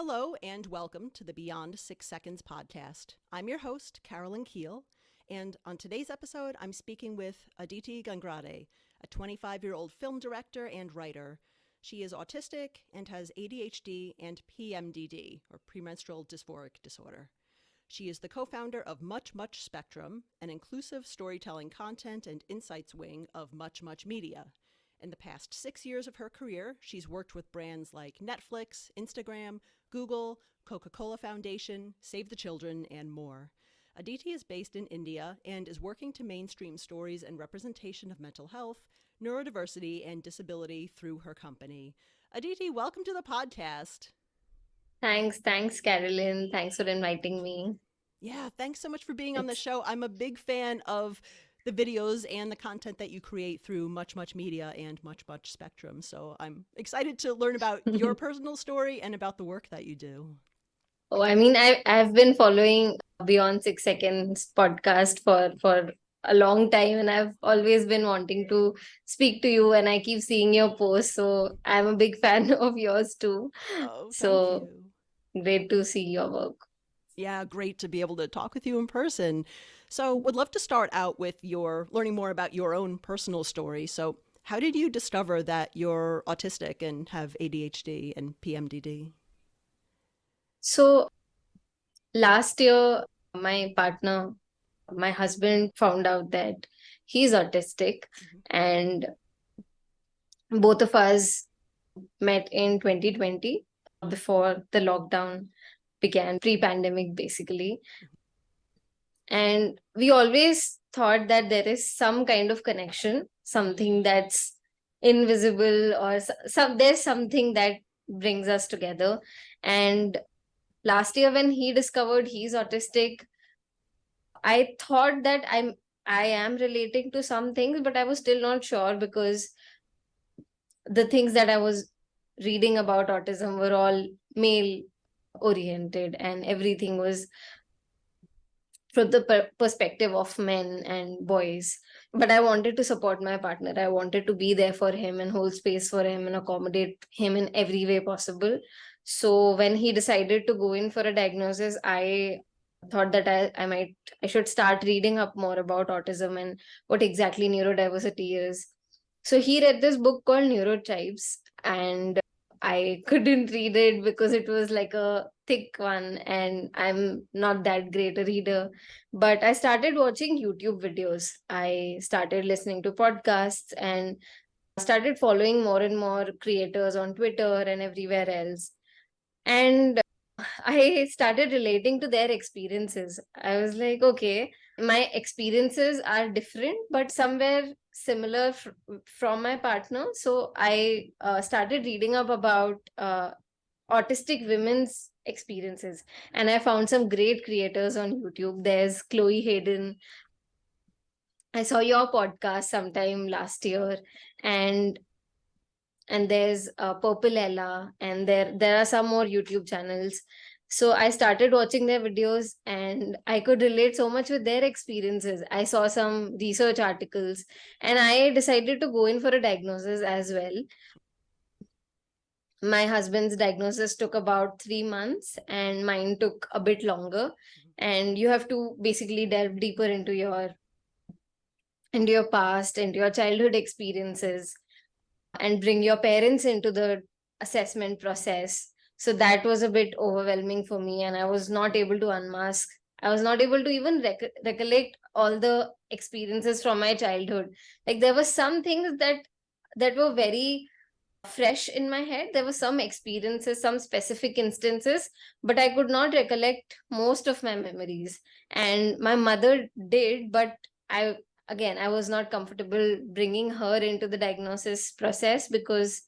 Hello and welcome to the Beyond 6 Seconds podcast. I'm your host, Carolyn Keel, and on today's episode, I'm speaking with Aditi Gangrade, a 25-year-old film director and writer. She is autistic and has ADHD and PMDD, or premenstrual dysphoric disorder. She is the co-founder of Much Spectrum, an inclusive storytelling content and insights wing of Much Media. In the past 6 years of her career, she's worked with brands like Netflix, Instagram, Google, Coca-Cola Foundation, Save the Children, and more. Aditi is based in India and is working to mainstream stories and representation of mental health, neurodiversity, and disability through her company. Aditi, welcome to the podcast. Thanks, Carolyn. Thanks for inviting me. Yeah, thanks so much for being on the show. I'm a big fan of the videos and the content that you create through Much Media and Much Spectrum. So I'm excited to learn about your personal story and about the work that you do. Oh, I mean, I've been following Beyond 6 Seconds podcast for a long time, and I've always been wanting to speak to you, and I keep seeing your posts, so I'm a big fan of yours too. Oh, thank So you. great to see your work. Yeah, great to be able to talk with you in person. So would love to start out with your learning more about your own personal story. So how did you discover that you're autistic and have ADHD and PMDD? So last year, my husband found out that he's autistic, and both of us met in 2020 before the lockdown began, pre-pandemic basically. And we always thought that there is some kind of connection, something that's invisible, or there's something that brings us together. And last year when he discovered he's autistic, I thought that I am relating to some things, but I was still not sure, because the things that I was reading about autism were all male oriented, and everything was from the perspective of men and boys. But I wanted to support my partner. I wanted to be there for him and hold space for him and accommodate him in every way possible. So when he decided to go in for a diagnosis, I thought that I should start reading up more about autism and what exactly neurodiversity is. So he read this book called Neurotypes, and I couldn't read it because it was like a thick one, and I'm not that great a reader. But I started watching YouTube videos. I started listening to podcasts and started following more and more creators on Twitter and everywhere else. And I started relating to their experiences. I was like, okay, my experiences are different, but somewhere similar from my partner. So I started reading up about autistic women's experiences, and I found some great creators on YouTube. There's Chloe Hayden. I saw your podcast sometime last year, and there's Purple Ella, and there are some more YouTube channels. So I started watching their videos, and I could relate so much with their experiences. I saw some research articles, and I decided to go in for a diagnosis as well. My husband's diagnosis took about 3 months, and mine took a bit longer. And you have to basically delve deeper into your past, into your childhood experiences, and bring your parents into the assessment process. So that was a bit overwhelming for me, and I was not able to unmask. I was not able to even recollect all the experiences from my childhood. Like, there were some things that were very fresh in my head. There were some experiences, some specific instances, but I could not recollect most of my memories. And my mother did, but I was not comfortable bringing her into the diagnosis process, because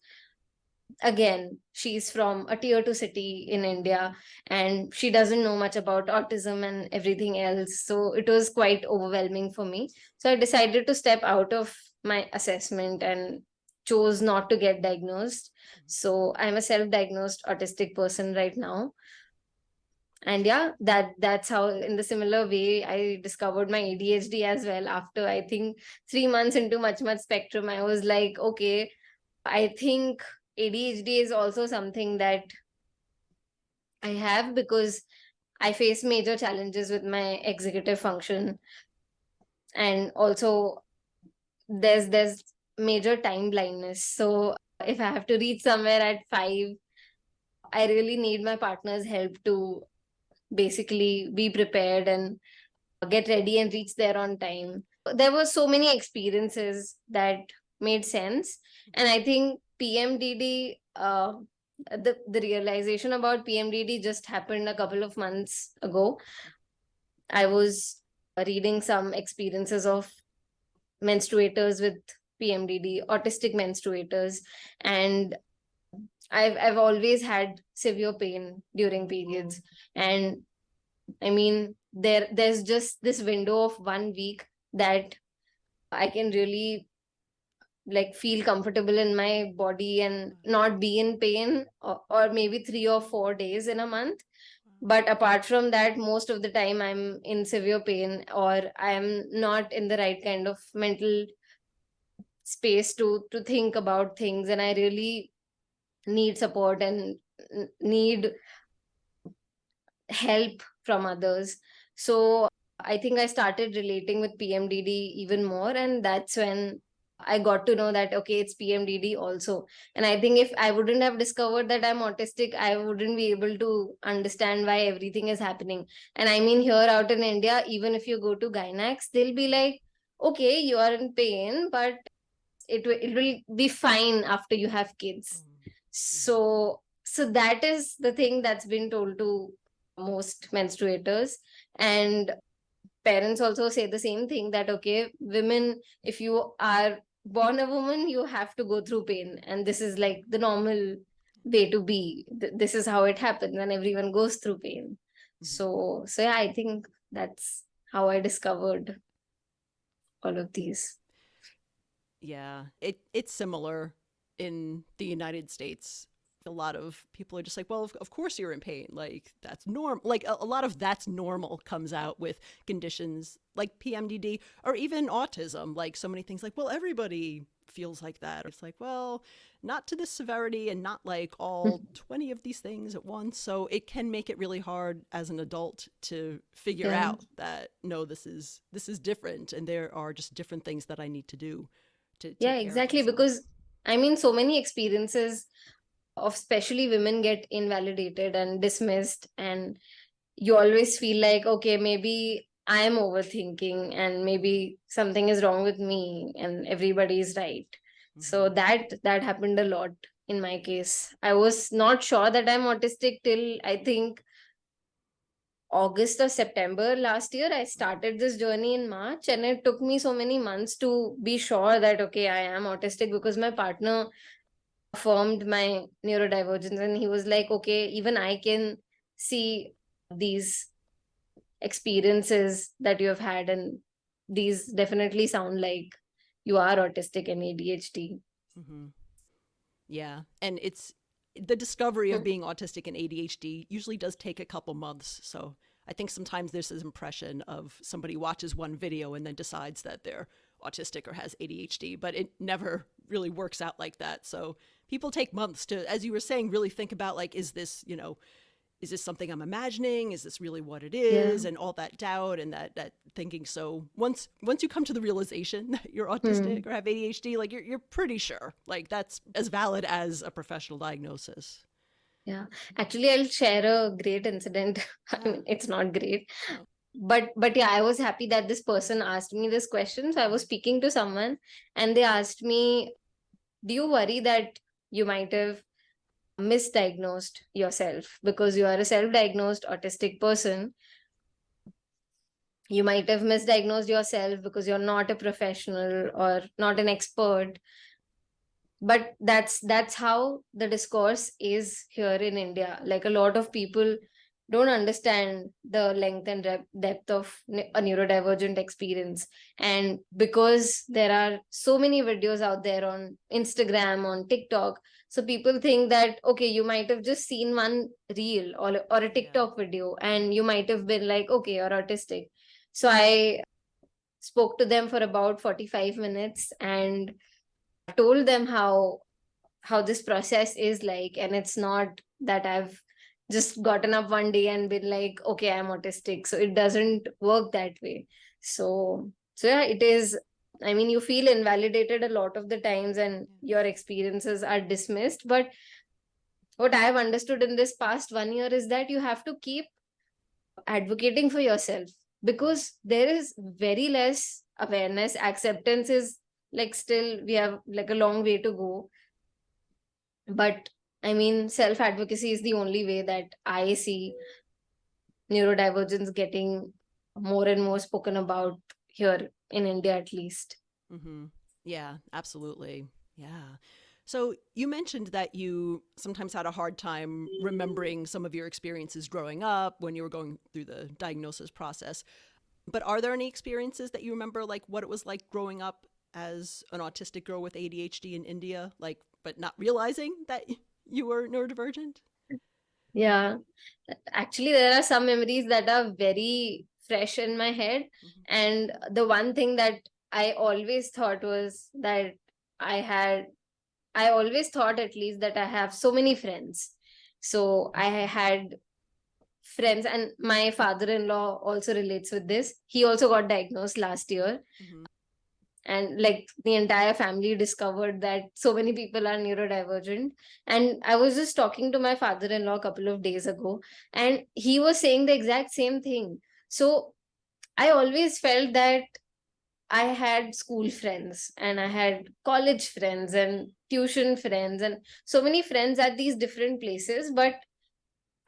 again, she's from a tier 2 city in India, and she doesn't know much about autism and everything else. So it was quite overwhelming for me. So I decided to step out of my assessment and chose not to get diagnosed. So I'm a self-diagnosed autistic person right now. And yeah, that's how, in the similar way, I discovered my ADHD as well. After, I think, 3 months into Much Spectrum, I was like, okay, I think ADHD is also something that I have, because I face major challenges with my executive function, and also there's major time blindness. So if I have to reach somewhere at 5, I really need my partner's help to basically be prepared and get ready and reach there on time. There were so many experiences that made sense, and I think PMDD, the realization about PMDD just happened a couple of months ago. I was reading some experiences of menstruators with PMDD, autistic menstruators, and I've always had severe pain during periods, and I mean there's just this window of 1 week that I can really like feel comfortable in my body and not be in pain, or maybe 3 or 4 days in a month. But apart from that, most of the time I'm in severe pain, or I'm not in the right kind of mental space to think about things, and I really need support and need help from others. So I think I started relating with PMDD even more, and that's when I got to know that okay, it's PMDD also. And I think if I wouldn't have discovered that I'm autistic, I wouldn't be able to understand why everything is happening. And I mean, here out in India, even if you go to gynacs, they'll be like, okay, you are in pain, but it will be fine after you have kids. So that is the thing that's been told to most menstruators. And parents also say the same thing, that okay, women, if you are born a woman, you have to go through pain, and this is like the normal way to be. This is how it happens, and everyone goes through pain. So yeah, I think that's how I discovered all of these. Yeah, it's similar in the United States. A lot of people are just like, well, of course you're in pain. Like, that's normal. Like, a lot of that's normal comes out with conditions like PMDD or even autism. Like, so many things like, well, everybody feels like that. It's like, well, not to this severity and not like all 20 of these things at once. So it can make it really hard as an adult to figure Yeah. out that, no, this is different. And there are just different things that I need to do to take Yeah, care of exactly. myself. Because I mean, so many experiences of especially women get invalidated and dismissed, and you always feel like, okay, maybe I am overthinking, and maybe something is wrong with me, and everybody is right. So that happened a lot in my case. I was not sure that I'm autistic till I think August or September last year. I started this journey in March, and it took me so many months to be sure that okay, I am autistic, because my partner affirmed my neurodivergence, and he was like, okay, even I can see these experiences that you have had, and these definitely sound like you are autistic and ADHD. Yeah. And it's the discovery of being autistic and ADHD usually does take a couple months. So I think sometimes there's this impression of somebody watches one video and then decides that they're autistic or has ADHD, but it never really works out like that. So people take months to, as you were saying, really think about like, is this, is this something I'm imagining? Is this really what it is? Yeah. And all that doubt and that thinking. So once you come to the realization that you're autistic or have ADHD, like you're pretty sure like that's as valid as a professional diagnosis. Yeah. Actually, I'll share a great incident. I mean, it's not great. But yeah, I was happy that this person asked me this question. So I was speaking to someone, and they asked me, do you worry that you might have misdiagnosed yourself? Because you are a self-diagnosed autistic person, you might have misdiagnosed yourself because you're not a professional or not an expert. But that's how the discourse is here in India. Like, a lot of people don't understand the length and depth of a neurodivergent experience. And because there are so many videos out there on Instagram, on TikTok, so people think that okay, you might have just seen one reel or a TikTok video, and you might have been like, okay, you're autistic. So I spoke to them for about 45 minutes and told them how this process is like, and it's not that I've just gotten up one day and been like, okay, I'm autistic. So it doesn't work that way. So yeah, it is. I mean, you feel invalidated a lot of the times and your experiences are dismissed. But what I have understood in this past 1 year is that you have to keep advocating for yourself, because there is very less awareness. Acceptance is like, still we have like a long way to go. But I mean, self advocacy is the only way that I see neurodivergence getting more and more spoken about here in India, at least. Mm-hmm. Yeah, absolutely. Yeah. So you mentioned that you sometimes had a hard time remembering some of your experiences growing up when you were going through the diagnosis process. But are there any experiences that you remember, like what it was like growing up as an autistic girl with ADHD in India, like, but not realizing that you were neurodivergent? Yeah. Actually, there are some memories that are very fresh in my head. Mm-hmm. And the one thing that I always thought was that I had, I always thought at least that I have so many friends. So I had friends, and my father-in-law also relates with this. He also got diagnosed last year. Mm-hmm. And like the entire family discovered that so many people are neurodivergent. And I was just talking to my father-in-law a couple of days ago, and he was saying the exact same thing. So I always felt that I had school friends and I had college friends and tuition friends and so many friends at these different places, but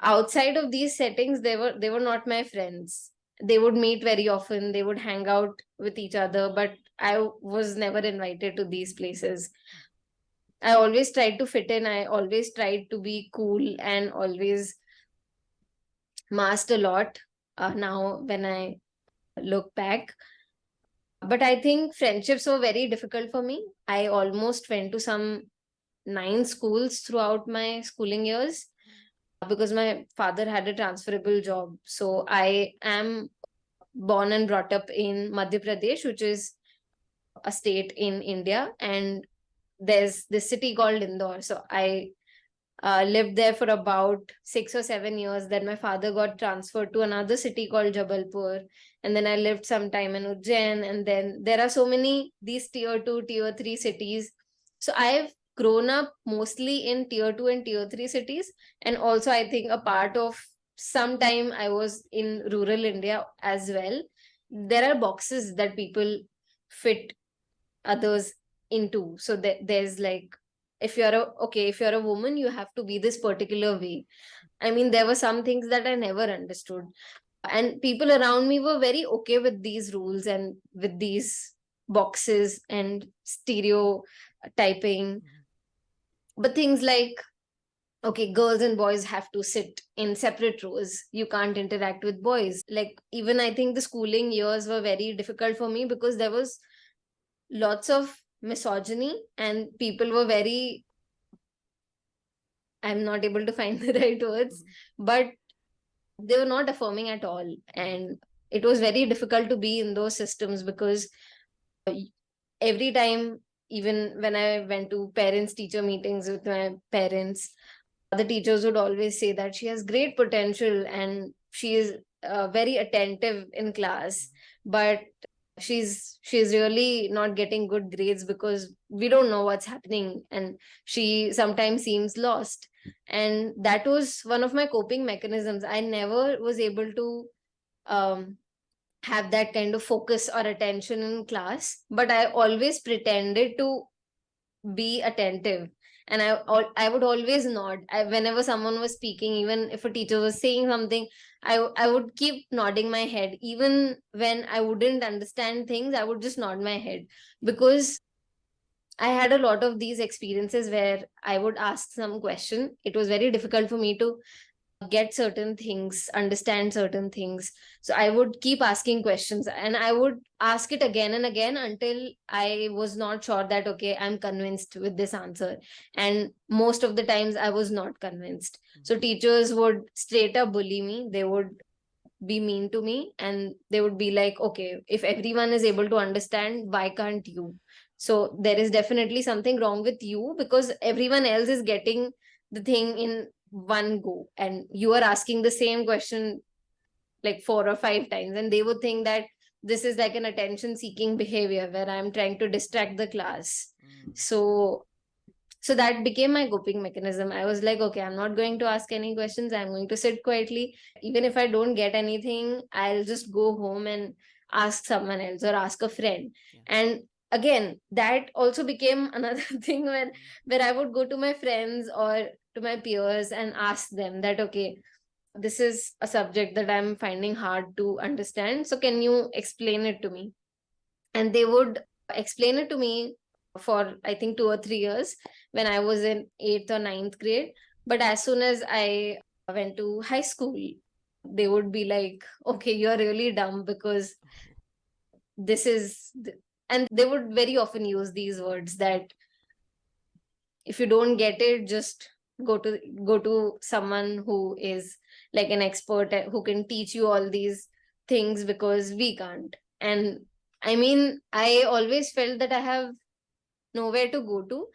outside of these settings, they were not my friends. They would meet very often, they would hang out with each other, but I was never invited to these places. I always tried to fit in, I always tried to be cool, and always masked a lot, now when I look back. But I think friendships were very difficult for me. I almost went to some 9 schools throughout my schooling years, because my father had a transferable job. So I am born and brought up in Madhya Pradesh, which is a state in India, and there's this city called Indore. So I lived there for about 6 or 7 years. Then my father got transferred to another city called Jabalpur, and then I lived some time in Ujjain. And then there are so many these tier two, tier three cities. So I've grown up mostly in tier two and tier three cities, and also I think a part of some time I was in rural India as well. There are boxes that people fit others into. So there's like, if you're a okay, if you're a woman, you have to be this particular way. I mean, there were some things that I never understood, and people around me were very okay with these rules and with these boxes and stereotyping. But things like, okay, girls and boys have to sit in separate rows, you can't interact with boys. Like, even I think the schooling years were very difficult for me, because there was lots of misogyny and people were very, I'm not able to find the right words, but they were not affirming at all. And it was very difficult to be in those systems, because every time, even when I went to parents teacher meetings with my parents, the teachers would always say that she has great potential and she is very attentive in class, but she's really not getting good grades because we don't know what's happening, and she sometimes seems lost. And that was one of my coping mechanisms. I never was able to um, have that kind of focus or attention in class, but I always pretended to be attentive. And I would always nod whenever someone was speaking. Even if a teacher was saying something, I would keep nodding my head. Even when I wouldn't understand things, I would just nod my head, because I had a lot of these experiences where I would ask some question. It was very difficult for me to get certain things, understand certain things. So I would keep asking questions, and I would ask it again and again until I was not sure that, okay, I'm convinced with this answer. And most of the times I was not convinced. So teachers would straight up bully me. They would be mean to me, and they would be like, okay, if everyone is able to understand, why can't you? So there is definitely something wrong with you, because everyone else is getting the thing in one go, and you are asking the same question like 4 or 5 times, and they would think that this is like an attention seeking behavior where I'm trying to distract the class. So that became my coping mechanism. I was like, okay, I'm not going to ask any questions. I'm going to sit quietly. Even if I don't get anything, I'll just go home and ask someone else or ask a friend. Yeah. And again, that also became another thing where I would go to my friends or to my peers and ask them that, okay, this is a subject that I'm finding hard to understand. So can you explain it to me? And they would explain it to me for, I think, 2 or 3 years when I was in eighth or ninth grade. But as soon as I went to high school, they would be like, okay, you're really dumb because this is, and they would very often use these words that if you don't get it, just go to someone who is like an expert who can teach you all these things, because we can't. And I mean, I always felt that I have nowhere to go to.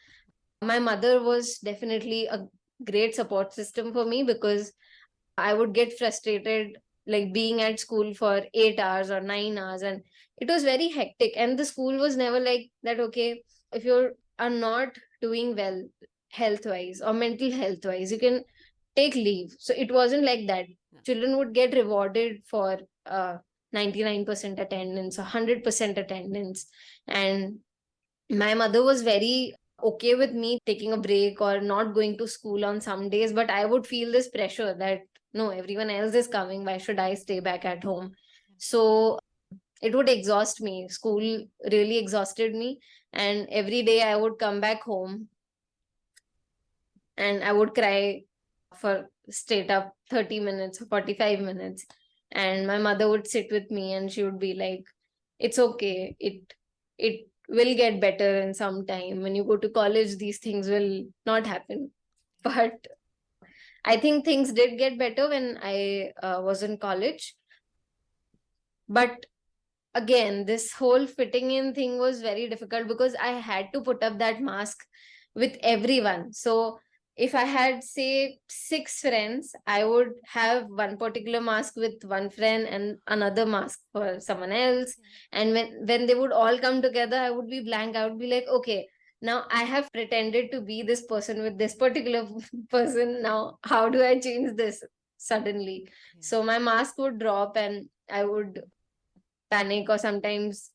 My mother was definitely a great support system for me, because I would get frustrated like being at school for 8 hours or 9 hours, and it was very hectic. And the school was never like that, okay, if you are not doing well health wise or mental health wise, you can take leave. So it wasn't like that. Yeah. Children would get rewarded for 99% attendance or 100% attendance. And my mother was very okay with me taking a break or not going to school on some days, but I would feel this pressure that no, everyone else is coming, why should I stay back at home? So it would exhaust me. School really exhausted me, and every day I would come back home and I would cry for straight up 30 minutes or 45 minutes. And my mother would sit with me and she would be like, it's okay. It will get better in some time. When you go to college, these things will not happen. But I think things did get better when I was in college. But again, this whole fitting in thing was very difficult because I had to put up that mask with everyone. So if I had, say, 6 friends, I would have one particular mask with one friend and another mask for someone else. And when they would all come together, I would be blank. I would be like, okay, now I have pretended to be this person with this particular person. Now, how do I change this suddenly? So my mask would drop and I would panic or sometimes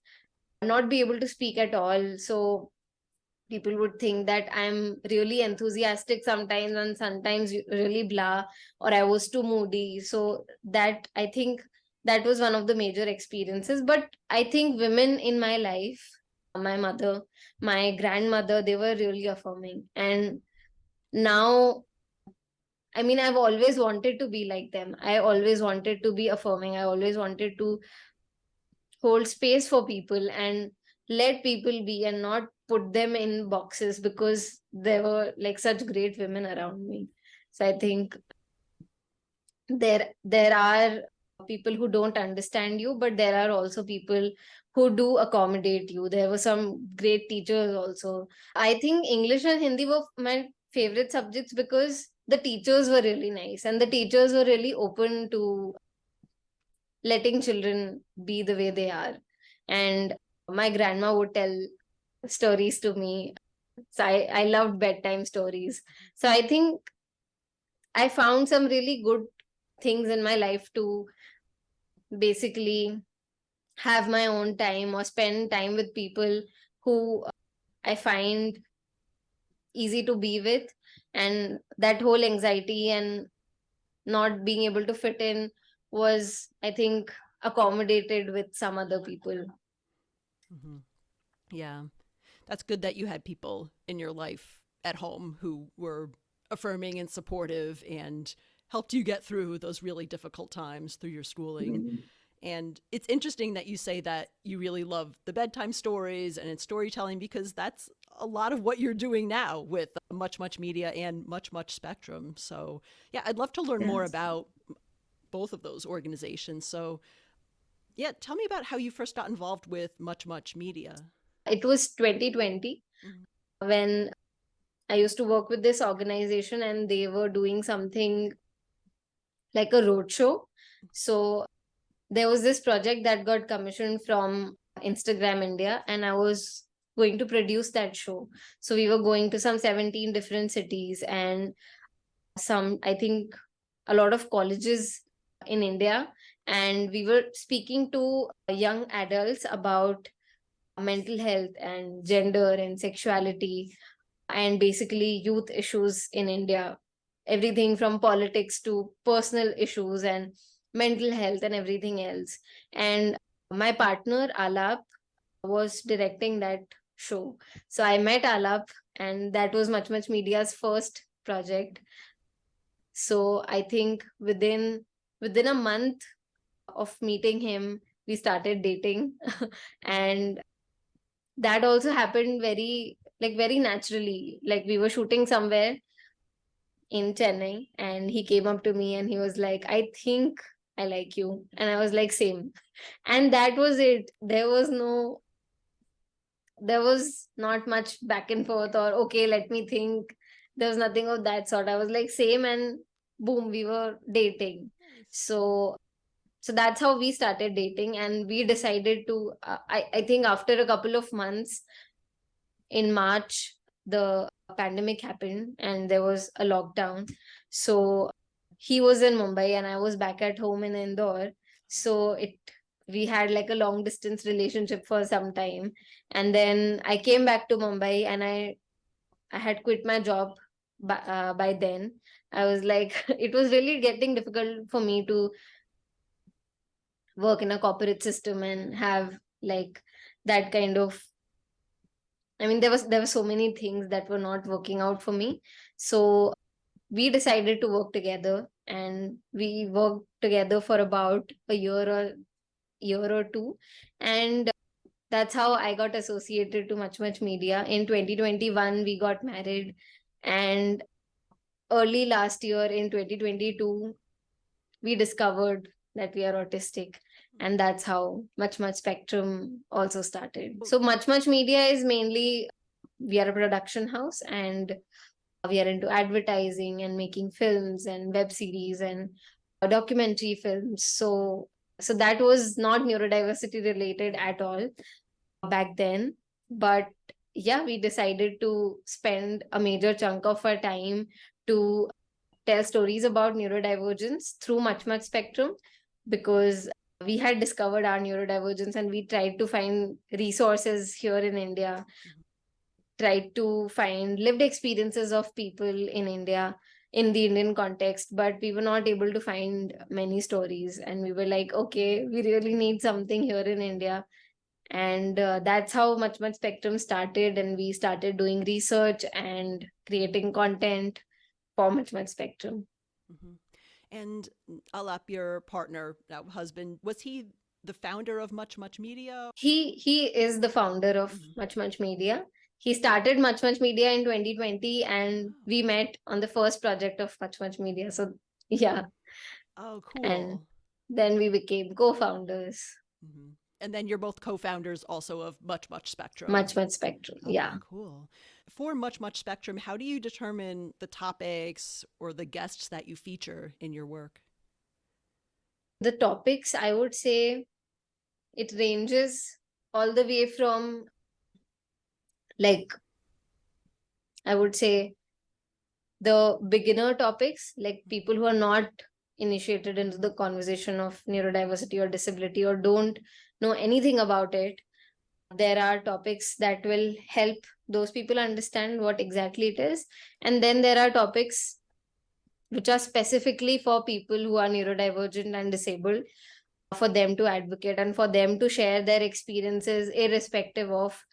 not be able to speak at all. So people would think that I'm really enthusiastic sometimes and sometimes really blah, or I was too moody. So that, I think, that was one of the major experiences. But I think women in my life, my mother, my grandmother, they were really affirming. And now, I mean, I've always wanted to be like them. I always wanted to be affirming. I always wanted to hold space for people and let people be and not put them in boxes, because there were like such great women around me. So I think there are people who don't understand you, but there are also people who do accommodate you. There were some great teachers also. I think English and Hindi were my favorite subjects because the teachers were really nice and the teachers were really open to letting children be the way they are. And my grandma would tell stories to me. So I loved bedtime stories. So I think I found some really good things in my life to basically have my own time or spend time with people who I find easy to be with. And that whole anxiety and not being able to fit in was, I think, accommodated with some other people. Mm-hmm. Yeah. That's good that you had people in your life at home who were affirming and supportive and helped you get through those really difficult times through your schooling. Mm-hmm. And it's interesting that you say that you really love the bedtime stories and storytelling, because that's a lot of what you're doing now with Much Much Media and Much Much Spectrum. So yeah, I'd love to learn more about both of those organizations. So yeah, tell me about how you first got involved with Much Much Media. It was 2020 when I used to work with this organization, and they were doing something like a roadshow. So there was this project that got commissioned from Instagram India, and I was going to produce that show. So we were going to some 17 different cities and some, I think, a lot of colleges in India. And we were speaking to young adults about mental health and gender and sexuality and basically youth issues in India. Everything from politics to personal issues and mental health and everything else. And my partner, Alap, was directing that show. So I met Alap, and that was Much Much Media's first project. So I think within a month of meeting him, we started dating. And that also happened very naturally. Like, we were shooting somewhere in Chennai, and he came up to me and he was like, I think I like you. And I was like, same. And that was it. There was not much back and forth, or okay, let me think. There was nothing of that sort. I was like, same, and boom, we were dating. Nice. So that's how we started dating, and we decided to I think after a couple of months, in March, the pandemic happened and there was a lockdown. So he was in Mumbai and I was back at home in Indore. So we had like a long distance relationship for some time. And then I came back to Mumbai, and I had quit my job by then. I was like, it was really getting difficult for me to work in a corporate system and have like that kind of, I mean, there were so many things that were not working out for me. So we decided to work together, and we worked together for about a year or two. And that's how I got associated to Much Much Media. In 2021, we got married, and early last year in 2022, we discovered that we are autistic. And that's how Much Much Spectrum also started. So Much Much Media is mainly, we are a production house, and we are into advertising and making films and web series and documentary films. So that was not neurodiversity related at all back then. But yeah, we decided to spend a major chunk of our time to tell stories about neurodivergence through Much Much Spectrum, because we had discovered our neurodivergence and we tried to find resources here in India, tried to find lived experiences of people in India, in the Indian context, but we were not able to find many stories. And we were like, okay, we really need something here in India. And that's how Much Much Spectrum started. And we started doing research and creating content for Much Much Spectrum. Mm-hmm. And Alap, your partner, husband, was he the founder of Much Much Media? He is the founder of Much Much Media. He started Much Much Media in 2020, and we met on the first project of Much Much Media. So yeah. Oh, cool. And then we became co-founders. Mm-hmm. And then you're both co-founders also of Much Much Spectrum. Much Much Spectrum, okay, yeah. Cool. For Much Much Spectrum, how do you determine the topics or the guests that you feature in your work? The topics, I would say, it ranges all the way from, like, I would say, the beginner topics, like people who are not initiated into the conversation of neurodiversity or disability or don't know anything about it. There are topics that will help those people understand what exactly it is. And then there are topics which are specifically for people who are neurodivergent and disabled, for them to advocate and for them to share their experiences, irrespective of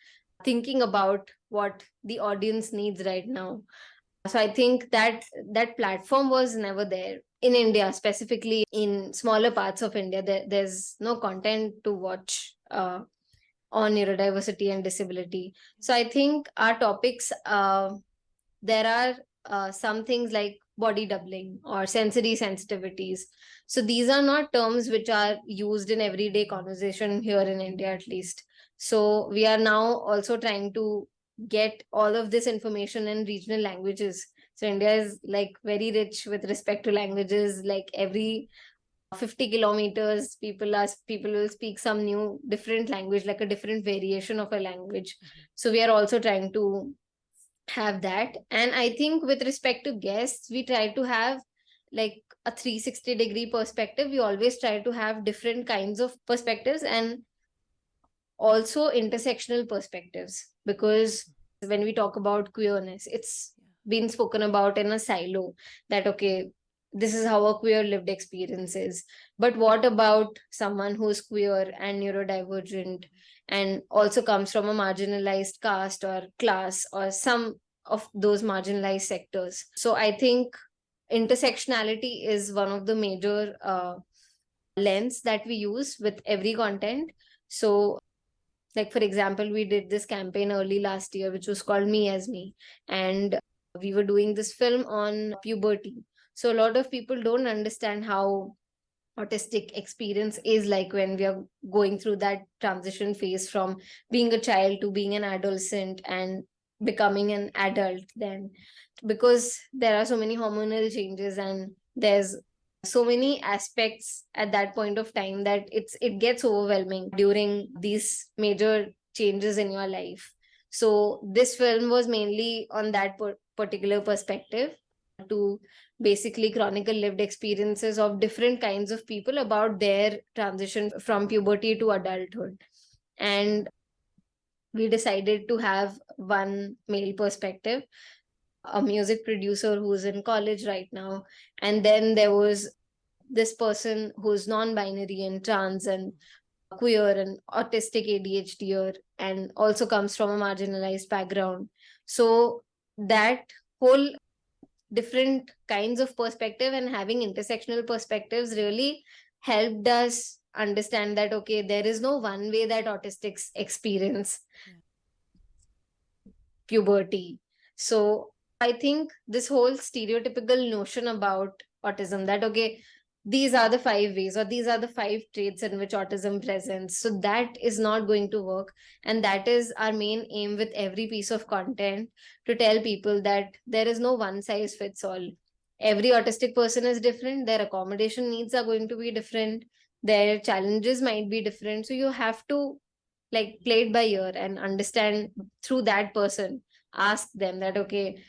thinking about what the audience needs right now. So I think that platform was never there in India, specifically in smaller parts of India. There's no content to watch on neurodiversity and disability. So I think our topics, there are some things like body doubling or sensory sensitivities. So these are not terms which are used in everyday conversation here in India, at least. So we are now also trying to get all of this information in regional languages. So India is like very rich with respect to languages. Like every 50 kilometers, people will speak some new different language, like a different variation of a language. So we are also trying to have that. And I think with respect to guests, we try to have like a 360-degree perspective. We always try to have different kinds of perspectives and also intersectional perspectives, because when we talk about queerness, it's been spoken about in a silo that okay, this is how a queer lived experience is. But what about someone who's queer and neurodivergent and also comes from a marginalized caste or class or some of those marginalized sectors? So I think intersectionality is one of the major lens that we use with every content. So like, for example, we did this campaign early last year, which was called Me as Me. And we were doing this film on puberty. So a lot of people don't understand how autistic experience is like when we are going through that transition phase from being a child to being an adolescent and becoming an adult then, because there are so many hormonal changes and there's so many aspects at that point of time that it gets overwhelming during these major changes in your life. So this film was mainly on that particular perspective, to basically chronicle lived experiences of different kinds of people about their transition from puberty to adulthood. And we decided to have one male perspective, a music producer who's in college right now. And then there was this person who's non-binary and trans and queer and autistic ADHD and also comes from a marginalized background. So that whole different kinds of perspective and having intersectional perspectives really helped us understand that okay, there is no one way that autistics experience puberty. So I think this whole stereotypical notion about autism, that okay, these are the 5 ways or these are the 5 traits in which autism presents, so that is not going to work. And that is our main aim with every piece of content, to tell people that there is no one size fits all. Every autistic person is different, their accommodation needs are going to be different, their challenges might be different. So you have to like play it by ear and understand through that person. Ask them that okay,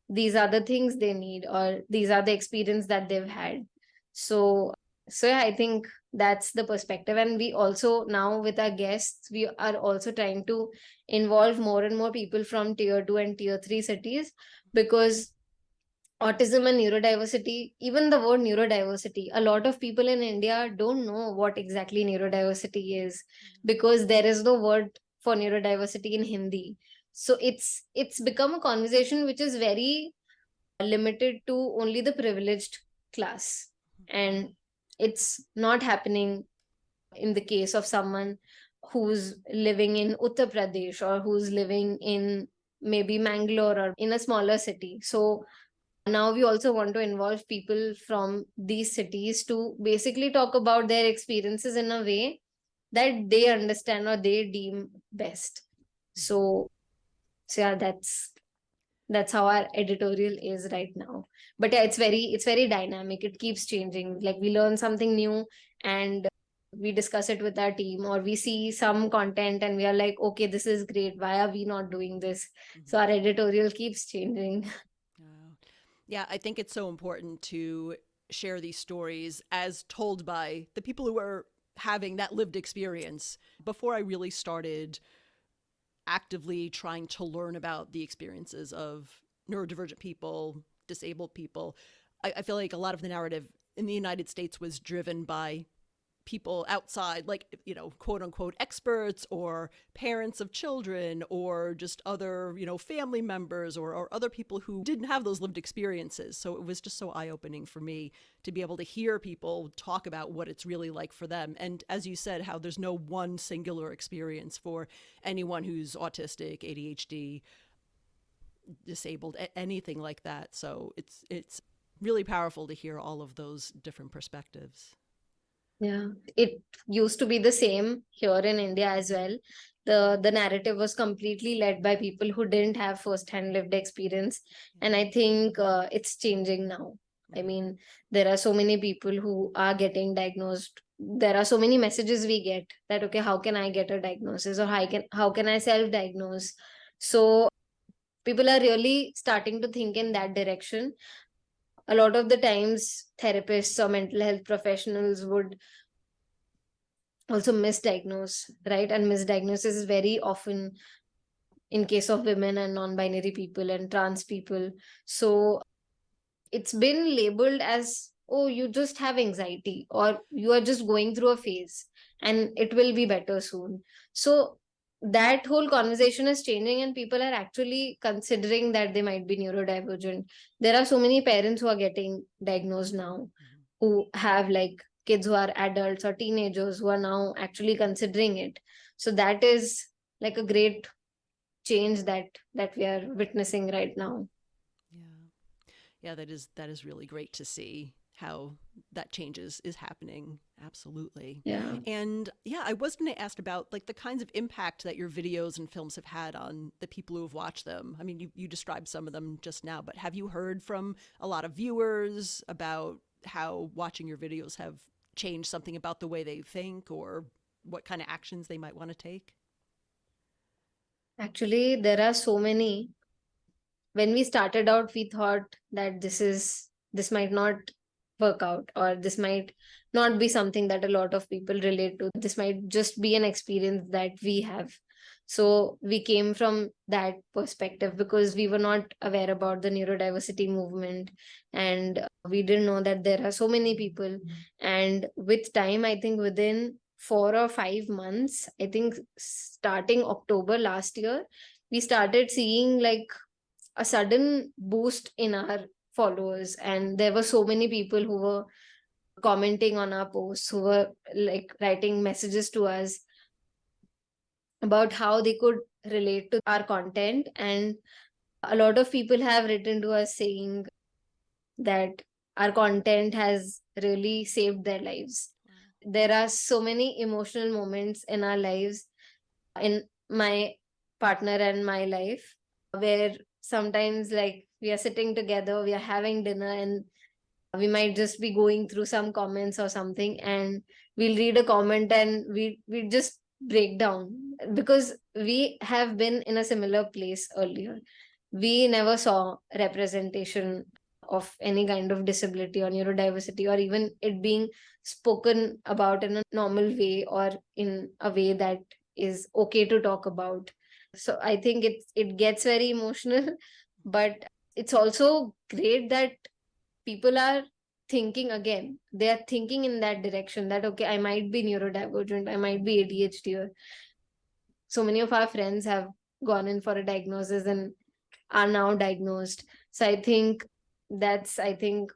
these are the things they need or these are the experience that they've had. So yeah, I think that's the perspective. And we also now with our guests, we are also trying to involve more and more people from tier 2 and tier 3 cities, because autism and neurodiversity, even the word neurodiversity, a lot of people in India don't know what exactly neurodiversity is, because there is no word for neurodiversity in Hindi. So it's become a conversation which is very limited to only the privileged class, and it's not happening in the case of someone who's living in Uttar Pradesh or who's living in maybe Mangalore or in a smaller city. So now we also want to involve people from these cities to basically talk about their experiences in a way that they understand or they deem best. So yeah, that's how our editorial is right now. But yeah, it's very dynamic, it keeps changing. Like we learn something new and we discuss it with our team, or we see some content and we are like, okay, this is great, why are we not doing this? So our editorial keeps changing. Yeah, I think it's so important to share these stories as told by the people who are having that lived experience. Before I really started actively trying to learn about the experiences of neurodivergent people, disabled people, I feel like a lot of the narrative in the United States was driven by people outside, like, you know, quote unquote experts or parents of children or just other, you know, family members or other people who didn't have those lived experiences. So it was just so eye-opening for me to be able to hear people talk about what it's really like for them. And as you said, how there's no one singular experience for anyone who's autistic, ADHD, disabled, anything like that. So it's really powerful to hear all of those different perspectives. Yeah, it used to be the same here in India as well. the narrative was completely led by people who didn't have first-hand lived experience. And I think it's changing now. I mean, there are so many people who are getting diagnosed. There are so many messages we get that, okay, how can I get a diagnosis, or how can I self-diagnose? So people are really starting to think in that direction. A lot of the times therapists or mental health professionals would also misdiagnose, right? And misdiagnosis is very often in case of women and non-binary people and trans people. So it's been labeled as, oh, you just have anxiety, or you are just going through a phase and it will be better soon. So that whole conversation is changing, and people are actually considering that they might be neurodivergent. There are so many parents who are getting diagnosed now, who have like kids who are adults or teenagers who are now actually considering it. So that is like a great change that we are witnessing right now. Yeah, that is really great to see how that change is happening. Absolutely. Yeah. And yeah, I was going to ask about like the kinds of impact that your videos and films have had on the people who have watched them. I mean, you described some of them just now, but have you heard from a lot of viewers about how watching your videos have changed something about the way they think, or what kind of actions they might want to take? Actually, there are so many. When we started out, we thought that this might not work out, or this might not be something that a lot of people relate to. This might just be an experience that we have. So we came from that perspective because we were not aware about the neurodiversity movement, and we didn't know that there are so many people. And with time, I think within 4 or 5 months, I think starting October last year, we started seeing like a sudden boost in our followers, and there were so many people who were commenting on our posts, who were like writing messages to us about how they could relate to our content. And a lot of people have written to us saying that our content has really saved their lives. There are so many emotional moments in our lives, in my partner and my life, where sometimes like we are sitting together, we are having dinner, and we might just be going through some comments or something, and we'll read a comment and we just break down because we have been in a similar place earlier. We never saw representation of any kind of disability or neurodiversity, or even it being spoken about in a normal way, or in a way that is okay to talk about. So I think it gets very emotional, but it's also great that people are thinking again. They are thinking in that direction that, okay, I might be neurodivergent, I might be ADHD. Or so many of our friends have gone in for a diagnosis and are now diagnosed. So I think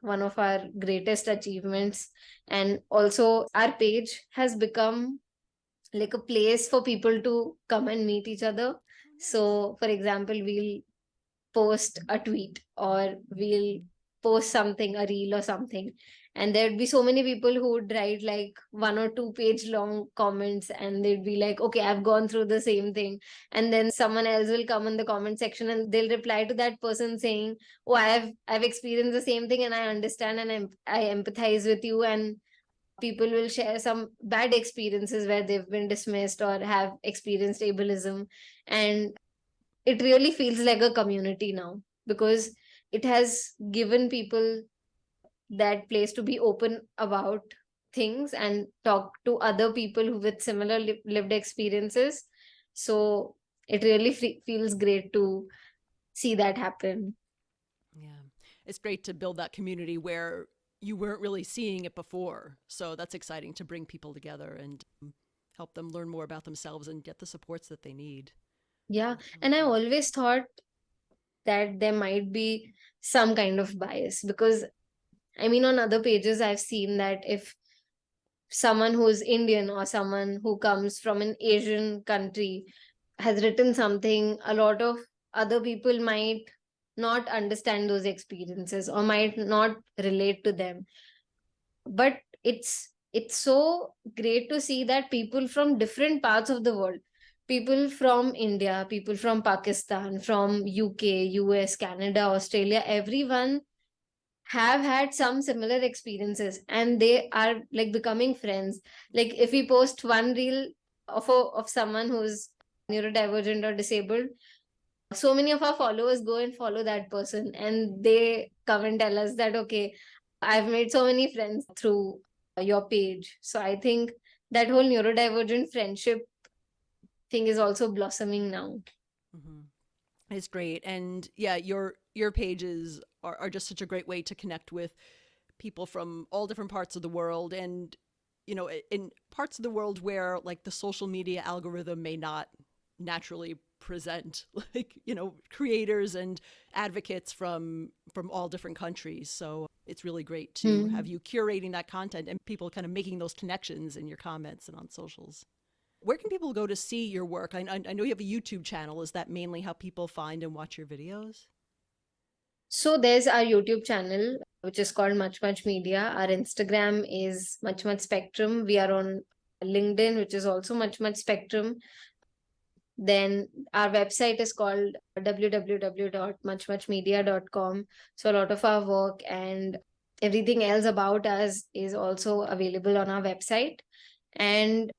one of our greatest achievements. And also our page has become like a place for people to come and meet each other. So for example, we'll post a tweet, or we'll post something, a reel or something, and there'd be so many people who would write like 1 or 2 page long comments, and they'd be like, okay, I've gone through the same thing. And then someone else will come in the comment section and they'll reply to that person saying, oh, I've experienced the same thing, and I understand, and I empathize with you. And people will share some bad experiences where they've been dismissed or have experienced ableism. And it really feels like a community now, because it has given people that place to be open about things and talk to other people with similar lived experiences. So it really feels great to see that happen. Yeah. It's great to build that community where you weren't really seeing it before. So that's exciting to bring people together and help them learn more about themselves and get the supports that they need. Yeah. And I always thought that there might be some kind of bias, because I mean, on other pages, I've seen that if someone who's Indian or someone who comes from an Asian country has written something, a lot of other people might not understand those experiences or might not relate to them. But it's so great to see that people from different parts of the world, people from India, people from Pakistan, from UK, US, Canada, Australia, everyone have had some similar experiences, and they are like becoming friends. Like if we post one reel of someone who's neurodivergent or disabled, so many of our followers go and follow that person, and they come and tell us that, okay, I've made so many friends through your page. So I think that whole neurodivergent friendship thing is also blossoming now. Mm-hmm. It's great. And yeah, your pages are just such a great way to connect with people from all different parts of the world, and in parts of the world where like the social media algorithm may not naturally present like creators and advocates from all different countries. So it's really great to have you curating that content and people kind of making those connections in your comments and on socials. Where can people go to see your work? I know you have a YouTube channel. Is that mainly how people find and watch your videos? So there's our YouTube channel, which is called Much Much Media. Our Instagram is Much Much Spectrum. We are on LinkedIn, which is also Much Much Spectrum. Then our website is called www.muchmuchmedia.com. So a lot of our work and everything else about us is also available on our website. And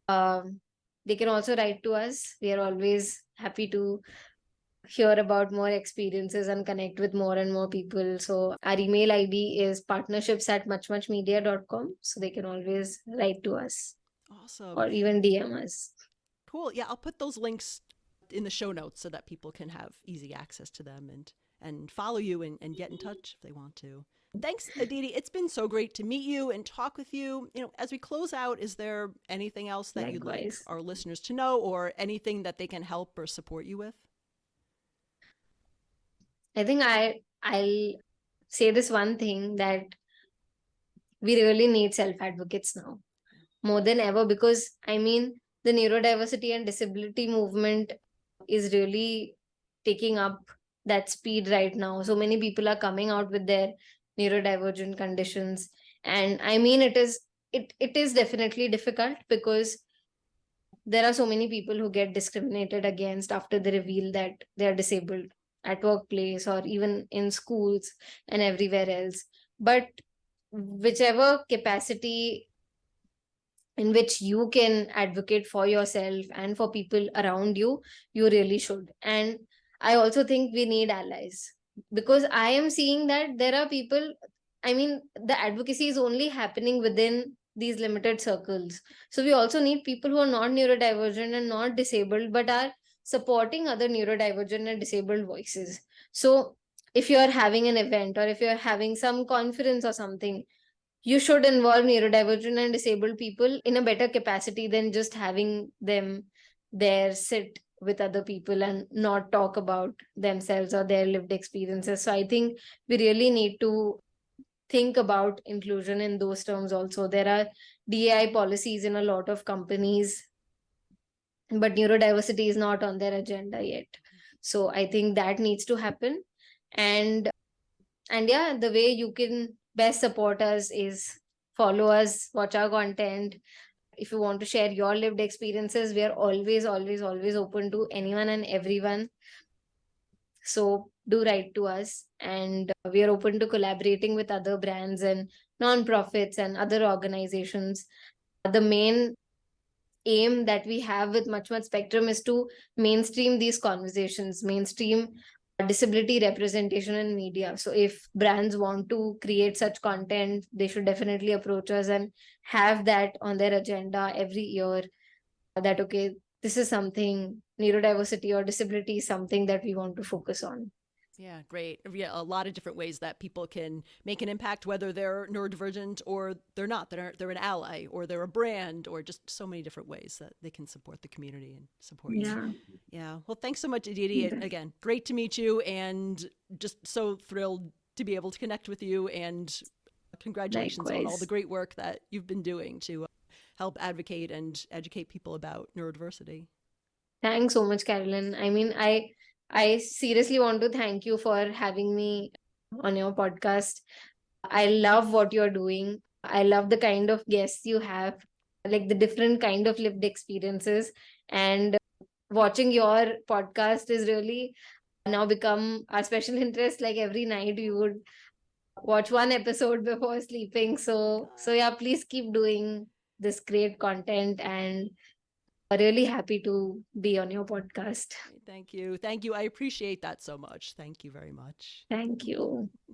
they can also write to us. We are always happy to hear about more experiences and connect with more and more people. So our email ID is partnerships@muchmuchmedia.com. So they can always write to us. Awesome. Or even DM us. Cool. Yeah, I'll put those links in the show notes so that people can have easy access to them and follow you and get in touch if they want to. Thanks, Aditi. It's been so great to meet you and talk with you. As we close out, is there anything else that you'd like our listeners to know, or anything that they can help or support you with? I think I'll say this one thing, that we really need self-advocates now more than ever, because I mean the neurodiversity and disability movement is really taking up that speed right now. So many people are coming out with their neurodivergent conditions, and I mean it is definitely difficult, because there are so many people who get discriminated against after they reveal that they are disabled at workplace or even in schools and everywhere else. But whichever capacity in which you can advocate for yourself and for people around you, you really should. And I also think we need allies, because I am seeing that there are people, I mean, the advocacy is only happening within these limited circles. So we also need people who are not neurodivergent and not disabled, but are supporting other neurodivergent and disabled voices. So if you're having an event, or if you're having some conference or something, you should involve neurodivergent and disabled people in a better capacity than just having them there sit with other people and not talk about themselves or their lived experiences. So I think we really need to think about inclusion in those terms also. There are DEI policies in a lot of companies, but neurodiversity is not on their agenda yet. So I think that needs to happen. And yeah, the way you can best support us is follow us, watch our content. If you want to share your lived experiences, we are always, always, always open to anyone and everyone. So do write to us, and we are open to collaborating with other brands and non-profits and other organizations. The main aim that we have with Much Much Spectrum is to mainstream these conversations, mainstream disability representation in media. So if brands want to create such content, they should definitely approach us and have that on their agenda every year, that okay, this is something, neurodiversity or disability is something that we want to focus on. Yeah, great. Yeah, a lot of different ways that people can make an impact, whether they're neurodivergent or they're not. They're an ally, or they're a brand, or just so many different ways that they can support the community and support you. Yeah. Well, thanks so much, Aditi. Again, great to meet you, and just so thrilled to be able to connect with you. And congratulations on all the great work that you've been doing to help advocate and educate people about neurodiversity. Thanks so much, Carolyn. I mean, I seriously want to thank you for having me on your podcast. I love what you're doing. I love the kind of guests you have, like the different kind of lived experiences. And watching your podcast is really now become our special interest. Like every night we would watch one episode before sleeping. So yeah, please keep doing this great content, and really happy to be on your podcast. Thank you. Thank you. I appreciate that so much. Thank you very much. Thank you.